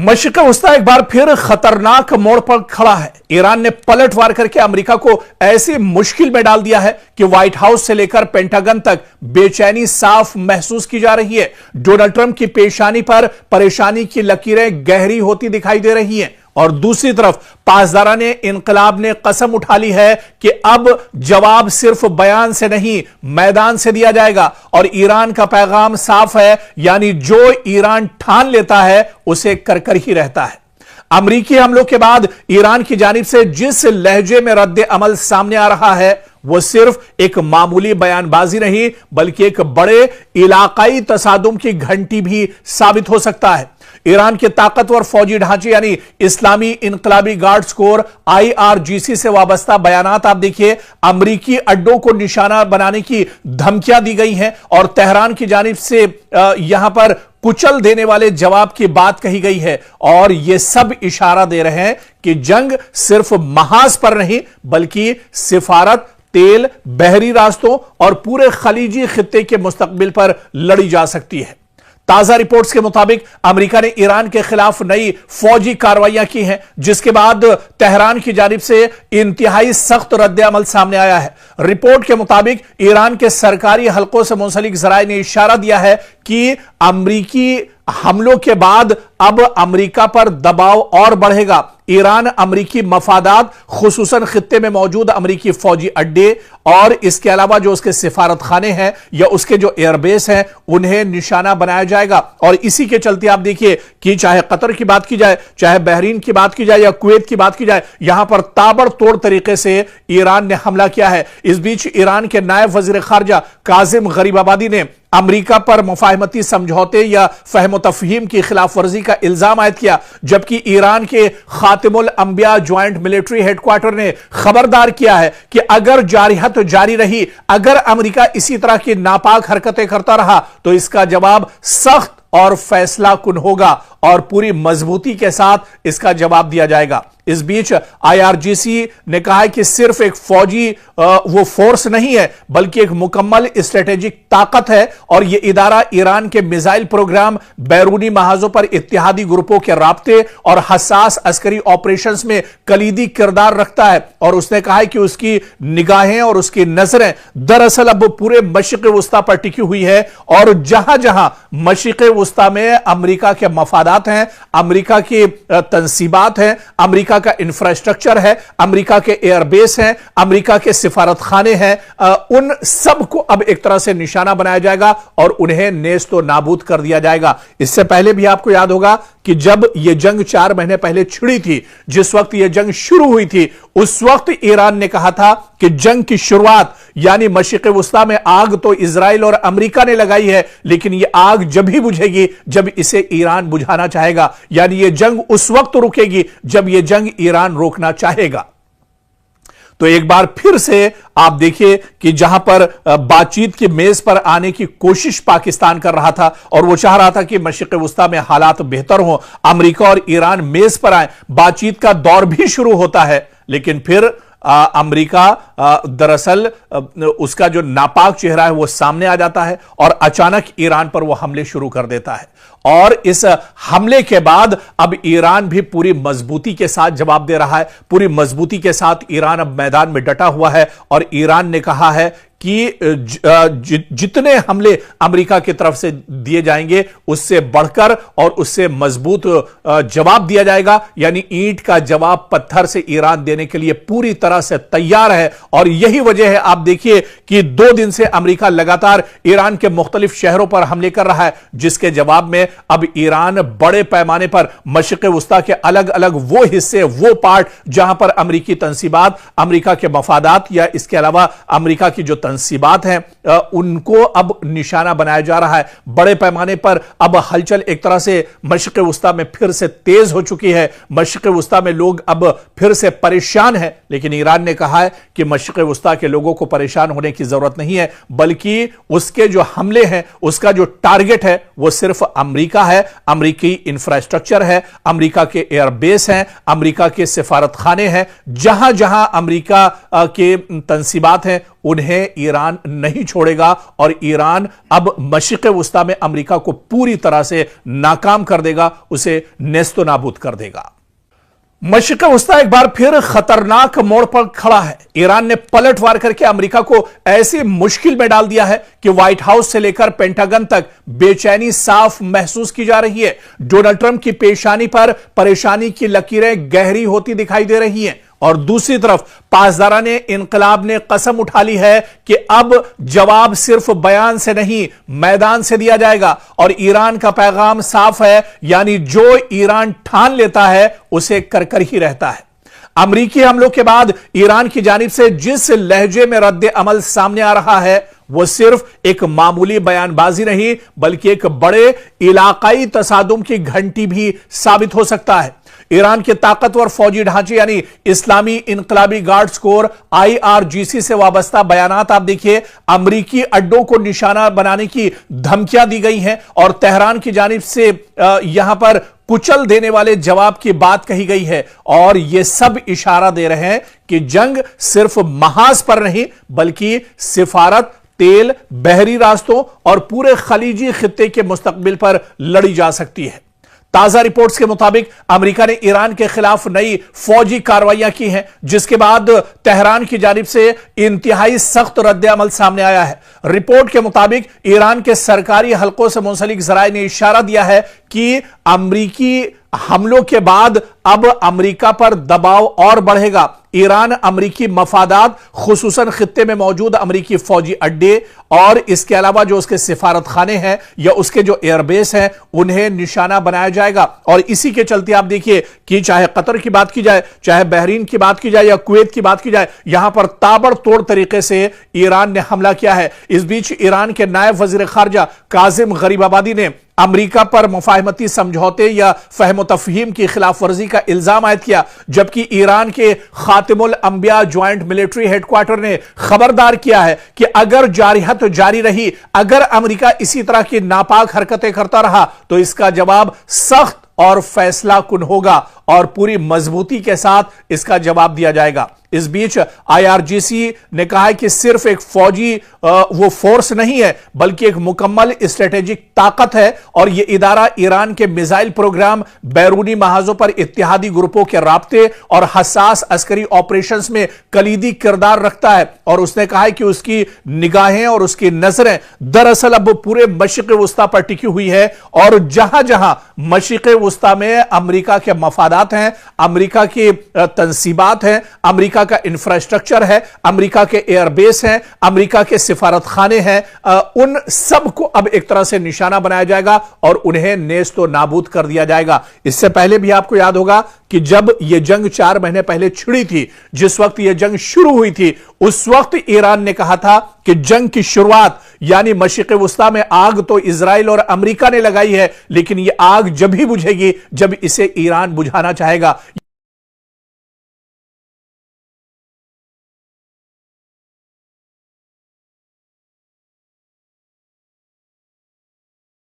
मशरिक़ वस्ता एक बार फिर खतरनाक मोड़ पर खड़ा है। ईरान ने पलटवार करके अमेरिका को ऐसी मुश्किल में डाल दिया है कि व्हाइट हाउस से लेकर पेंटागन तक बेचैनी साफ महसूस की जा रही है। डोनाल्ड ट्रंप की पेशानी पर परेशानी की लकीरें गहरी होती दिखाई दे रही हैं और दूसरी तरफ पासदाराने इनकलाब ने कसम उठा ली है कि अब जवाब सिर्फ बयान से नहीं मैदान से दिया जाएगा और ईरान का पैगाम साफ है, यानी जो ईरान ठान लेता है उसे कर ही रहता है। अमरीकी हमलों के बाद ईरान की जानिब से जिस लहजे में रद्द अमल सामने आ रहा है वो सिर्फ एक मामूली बयानबाजी नहीं बल्कि एक बड़े इलाकाई तसादुम की घंटी भी साबित हो सकता है। ईरान के ताकतवर फौजी ढांचे यानी इस्लामी इनकलाबी गार्ड्स कोर IRGC से वाबस्ता बयानात आप देखिए। अमरीकी अड्डों को निशाना बनाने की धमकियां दी गई हैं और तेहरान की जानिब से यहां पर कुचल देने वाले जवाब की बात कही गई है और यह सब इशारा दे रहे हैं कि जंग सिर्फ महाज पर नहीं बल्कि सिफारत, तेल, बहरी रास्तों और पूरे खलीजी खित्ते के मुस्तकबिल पर लड़ी जा सकती है। ताजा रिपोर्ट्स के मुताबिक अमेरिका ने ईरान के खिलाफ नई फौजी कार्रवाइयां की हैं, जिसके बाद तेहरान की जानिब से इंतहाई सख्त रद्द अमल सामने आया है। रिपोर्ट के मुताबिक ईरान के सरकारी हलकों से मुंसलिक जराये ने इशारा दिया है कि अमरीकी हमलों के बाद अब अमेरिका पर दबाव और बढ़ेगा। ईरान अमरीकी मफादात खुसूसन खित्ते में मौजूद अमरीकी फौजी अड्डे और इसके अलावा जो उसके सिफारत खाने हैं या उसके जो एयरबेस हैं उन्हें निशाना बनाया जाएगा। और इसी के चलते आप देखिए कि चाहे कतर की बात की जाए, चाहे बहरीन की बात की जाए या कुवैत की बात की जाए, यहां पर ताबड़तोड़ तरीके से ईरान ने हमला किया है। इस बीच ईरान के नायब वजीर खारजा काजिम गरीबाबादी ने अमेरिका पर मुफाहमती समझौते या फहम तफहीम की खिलाफ वर्जी का इल्जाम आयद किया, जबकि ईरान के खातिमुल अंबिया ज्वाइंट मिलिट्री हेडक्वार्टर ने खबरदार किया है कि अगर जारिहत जारी रही, अगर अमेरिका इसी तरह की नापाक हरकतें करता रहा तो इसका जवाब सख्त और फैसला कुन होगा और पूरी मजबूती के साथ इसका जवाब दिया जाएगा। इस बीच IRGC ने कहा है कि सिर्फ एक फौजी वो फोर्स नहीं है बल्कि एक मुकम्मल स्ट्रेटेजिक ताकत है और यह इदारा ईरान के मिसाइल प्रोग्राम, बैरूनी महाजों पर इत्तेहादी ग्रुपों के राब्ते और हसास अस्करी ऑपरेशंस में कलीदी किरदार रखता है। और उसने कहा है कि उसकी निगाहें और उसकी नजरें दरअसल अब पूरे मशरिक़ वस्ता पर टिकी हुई है और जहां जहां मशरिक़ वस्ता में अमेरिका के मफादात हैं, अमेरिका की तंसीबात हैं, अमेरिका का इंफ्रास्ट्रक्चर है, अमेरिका के एयरबेस हैं, अमेरिका के सिफारत खाने हैं, उन सब को अब एक तरह से निशाना बनाया जाएगा और उन्हें नेस्तो नाबूद कर दिया जाएगा। इससे पहले भी आपको याद होगा कि जब यह जंग 4 महीने पहले छिड़ी थी, जिस वक्त यह जंग शुरू हुई थी, उस वक्त ईरान ने कहा था कि जंग की शुरुआत यानी मशरिक़ वस्ता में आग तो इजराइल और अमेरिका ने लगाई है, लेकिन यह आग जब भी बुझेगी जब इसे ईरान बुझाना चाहेगा, यानी यह जंग उस वक्त रुकेगी जब यह जंग ईरान रोकना चाहेगा। तो एक बार फिर से आप देखिए कि जहां पर बातचीत की मेज पर आने की कोशिश पाकिस्तान कर रहा था और वो चाह रहा था कि मशरिक़ वस्ता में हालात बेहतर हों, अमेरिका और ईरान मेज पर आए, बातचीत का दौर भी शुरू होता है, लेकिन फिर अमेरिका दरअसल उसका जो नापाक चेहरा है वो सामने आ जाता है और अचानक ईरान पर वो हमले शुरू कर देता है। और इस हमले के बाद अब ईरान भी पूरी मजबूती के साथ जवाब दे रहा है। पूरी मजबूती के साथ ईरान अब मैदान में डटा हुआ है और ईरान ने कहा है कि जितने हमले अमेरिका की तरफ से दिए जाएंगे उससे बढ़कर और उससे मजबूत जवाब दिया जाएगा, यानी ईंट का जवाब पत्थर से ईरान देने के लिए पूरी तरह से तैयार है। और यही वजह है आप देखिए कि 2 दिन से अमेरिका लगातार ईरान के मुख्तलिफ शहरों पर हमले कर रहा है, जिसके जवाब में अब ईरान बड़े पैमाने पर मशरिक़ वस्ता के अलग अलग वो हिस्से, वो पार्ट जहां पर अमेरिकी तंसीबात, अमेरिका के मफादात या इसके अलावा अमेरिका की जो तंसीबात हैं उनको अब निशाना बनाया जा रहा है। बड़े पैमाने पर अब हलचल एक तरह से मशरिक़ वस्ता में फिर से तेज हो चुकी है। मशरिक़ वस्ता में लोग अब फिर से परेशान हैं, लेकिन ईरान ने कहा है कि मशरिक़ वस्ता के लोगों को परेशान होने की जरूरत नहीं है, बल्कि उसके जो हमले हैं उसका जो टारगेट है वो सिर्फ अमेरिका है, अमेरिकी इंफ्रास्ट्रक्चर है, अमेरिका के एयरबेस हैं, अमेरिका के सिफारत खाने हैं। जहां जहां अमेरिका के तंसीबात हैं उन्हें ईरान नहीं छोड़ेगा और ईरान अब मशरिक़ वुस्ता में अमेरिका को पूरी तरह से नाकाम कर देगा, उसे नेस्तो नाबूद कर देगा। मशरिक़ वुस्ता एक बार फिर खतरनाक मोड़ पर खड़ा है। ईरान ने पलटवार करके अमेरिका को ऐसी मुश्किल में डाल दिया है कि व्हाइट हाउस से लेकर पेंटागन तक बेचैनी साफ महसूस की जा रही है। डोनाल्ड ट्रंप की पेशानी पर परेशानी की लकीरें गहरी होती दिखाई दे रही हैं और दूसरी तरफ पासदाराने इनकलाब ने कसम उठा ली है कि अब जवाब सिर्फ बयान से नहीं मैदान से दिया जाएगा और ईरान का पैगाम साफ है, यानी जो ईरान ठान लेता है उसे कर ही रहता है। अमरीकी हमलों के बाद ईरान की जानिब से जिस लहजे में रद्द अमल सामने आ रहा है वो सिर्फ एक मामूली बयानबाजी नहीं बल्कि एक बड़े इलाकाई तसादुम की घंटी भी साबित हो सकता है। ईरान के ताकतवर फौजी ढांचे यानी इस्लामी इनकलाबी गार्ड्स कोर IRGC से वाबस्ता बयानात आप देखिए, अमरीकी अड्डों को निशाना बनाने की धमकियां दी गई हैं और तेहरान की जानिब से यहां पर कुचल देने वाले जवाब की बात कही गई है और यह सब इशारा दे रहे हैं कि जंग सिर्फ महाज पर नहीं बल्कि सिफारत, तेल, बहरी रास्तों और पूरे खलीजी खित्ते के मुस्तकबिल पर लड़ी जा सकती है। ताजा रिपोर्ट्स के मुताबिक अमेरिका ने ईरान के खिलाफ नई फौजी कार्रवाइयां की हैं, जिसके बाद तेहरान की जानिब से इंतहाई सख्त रद्द-ए-अमल सामने आया है। रिपोर्ट के मुताबिक ईरान के सरकारी हलकों से मुंसलिक जराए ने इशारा दिया है कि अमरीकी हमलों के बाद अब अमेरिका पर दबाव और बढ़ेगा। ईरान अमरीकी मफादात, खुसूसन खित्ते में मौजूद अमरीकी फौजी अड्डे और इसके अलावा जो उसके सिफारत खाने हैं या उसके जो एयरबेस हैं उन्हें निशाना बनाया जाएगा और इसी के चलते आप देखिए कि चाहे कतर की बात की जाए, चाहे बहरीन की बात की जाए या कुवैत की बात की जाए, यहां पर ताबड़तोड़ तरीके से ईरान ने हमला किया है। इस बीच ईरान के नायब वजीर खारजा काजिम गरीबाबादी ने अमेरिका पर मुफाहमती समझौते या फहम तफहीम की खिलाफ वर्जी का इल्जाम आयद किया, जबकि ईरान के खातिमुल अंबिया ज्वाइंट मिलिट्री हेडक्वार्टर ने खबरदार किया है कि अगर जारिहत जारी रही, अगर अमेरिका इसी तरह की नापाक हरकतें करता रहा तो इसका जवाब सख्त और फैसला कुन होगा और पूरी मजबूती के साथ इसका जवाब दिया जाएगा। इस बीच IRGC ने कहा है कि सिर्फ एक फौजी वो फोर्स नहीं है बल्कि एक मुकम्मल स्ट्रेटेजिक ताकत है और यह इदारा ईरान के मिसाइल प्रोग्राम, बैरूनी महाजों पर इत्तेहादी ग्रुपों के राब्ते और हसास अस्करी ऑपरेशंस में कलीदी किरदार रखता है। और उसने कहा है कि उसकी निगाहें और उसकी नजरें दरअसल अब पूरे मशरिक़ वुस्ता पर टिकी हुई है और जहां जहां मशरिक़ वुस्ता में अमेरिका के मफादात हैं, अमेरिका की तंसीबात हैं, अमेरिका का इंफ्रास्ट्रक्चर है, अमेरिका के एयरबेस हैं, अमेरिका के सिफारत खाने हैं, उन सब को अब एक तरह से निशाना बनाया जाएगा और उन्हें नेस्तो नाबूद कर दिया जाएगा। इससे पहले भी आपको याद होगा कि जब यह जंग 4 महीने पहले छिड़ी थी, जिस वक्त यह जंग शुरू हुई थी, उस वक्त ईरान ने कहा था कि जंग की शुरुआत यानी मशरिक़ वुस्ता में आग तो इजराइल और अमेरिका ने लगाई है, लेकिन यह आग जब ही बुझेगी जब इसे ईरान बुझाना चाहेगा।